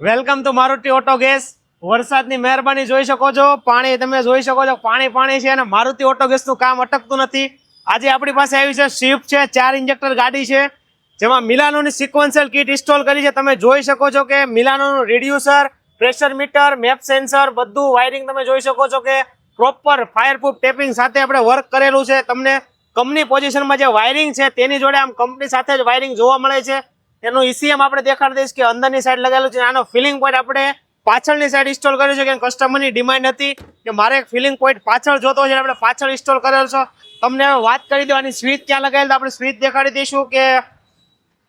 Welcome to Maruti auto gas. વરસાદની મહેરબાની જોઈ શકો છો, પાણી તમે જોઈ શકો છો, પાણી છે અને મારુતિ ઓટો ગેસનું કામ અટકતું નથી। આજે આપણી પાસે આવી છે સ્વિફ્ટ છે, 4 ઇન્જેક્ટર ગાડી છે, જેમાં મિલાનોની સિક્વન્શિયલ કિટ ઇન્સ્ટોલ કરી છે। તમે જોઈ શકો છો કે મિલાનોનું reducer, pressure meter, map sensor બધું વાયરિંગ તમે જોઈ શકો છો કે પ્રોપર ફાયરપ્રૂફ ટેપિંગ સાથે આપણે વર્ક કરેલું છે। તમને કંપની પોઝિશનમાં જે વાયરિંગ છે તેની જોડે આમ કંપની સાથે જ વાયરિંગ જોવા મળે છે। એનું ઈસીએમ આપણે દેખાડી દઈશ કે અંદરની સાઈડ લગાવેલું છે। આનો ફિલિંગ પોઈન્ટ આપણે પાછળની સાઈડ ઇન્સ્ટોલ કર્યું છે કે કસ્ટમરની ડિમાન્ડ હતી કે મારે એક ફિલિંગ પોઈન્ટ પાછળ જોતો છે, આપણે પાછળ ઇન્સ્ટોલ કરેલો છે। તમને વાત કરી દેવાની સ્વિચ ક્યાં લગાવેલી તો આપણે સ્વિચ દેખાડી દઈશું કે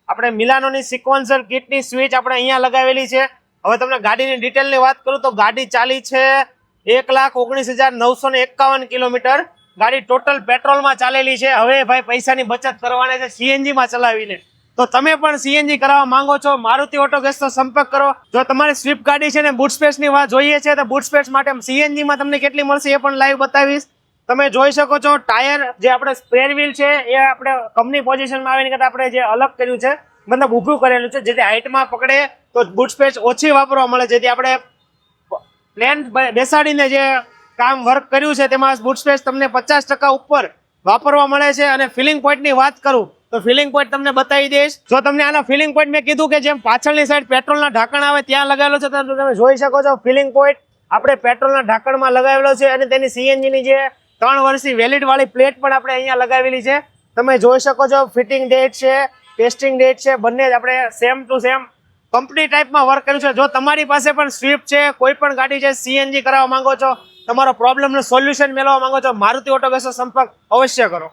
આપણે મિલાનોની સિક્વન્શિયલ કિટની સ્વિચ આપણે અહીંયા લગાવેલી છે। હવે તમને ગાડીની ડિટેલની વાત કરું તો ગાડી ચાલી છે 1,19,951 કિલોમીટર। ગાડી ટોટલ પેટ્રોલમાં ચાલેલી છે। હવે ભાઈ પૈસાની બચત કરવાની છે સીએનજીમાં ચલાવીને, તો તમે પણ સીએનજી કરાવવા માંગો છો મારુતિ ઓટો ગેસનો સંપર્ક કરો। જો તમારી સ્વિફ્ટ ગાડી છે ને બૂટ સ્પેસની વાત જોઈએ છે તો બૂટ સ્પેસ માટે સીએનજીમાં તમને કેટલી મળશે એ પણ લાઈવ બતાવીશ। તમે જોઈ શકો છો ટાયર જે આપણે સ્પેર વ્હીલ છે એ આપણે કંપની પોઝિશનમાં આવીને કરતા આપણે જે અલગ કર્યું છે, મતલબ ઊભું કરેલું છે, જેથી હાઇટમાં પકડે તો બૂટ સ્પેસ ઓછી વાપરવા મળે, જેથી આપણે પ્લેન બેસાડીને જે કામ વર્ક કર્યું છે તેમાં બૂટ સ્પેસ તમને 50% ઉપર વાપરવા મળે છે। અને ફિલિંગ પોઈન્ટની વાત કરું તો ફિલિંગ પોઈન્ટ તમને બતાવી દઈશ। જો તમને આનો ફિલિંગ પોઈન્ટ મેં કીધું કે જેમ પાછળની સાઈડ પેટ્રોલના ઢાંકણ આવે ત્યાં લગાવેલો છે, તો તમે જોઈ શકો છો ફિલિંગ પોઈન્ટ આપણે પેટ્રોલના ઢાંકણમાં લગાવેલો છે અને તેની સીએનજીની જે 3 વર્ષની વેલિડ વાળી પ્લેટ પણ આપણે અહીંયા લગાવેલી છે। તમે જોઈ શકો છો ફિટિંગ ડેટ છે, ટેસ્ટિંગ ડેટ છે, બંને જ આપણે સેમ ટુ સેમ કંપની ટાઈપમાં વર્ક કર્યું છે। જો તમારી પાસે પણ સ્વિફ્ટ છે, કોઈ પણ ગાડી છે, સીએનજી કરાવવા માંગો છો, તમારો પ્રોબ્લેમનું સોલ્યુશન મેળવવા માંગો છો, મારુતિ ઓટો ગેસનો સંપર્ક અવશ્ય કરો।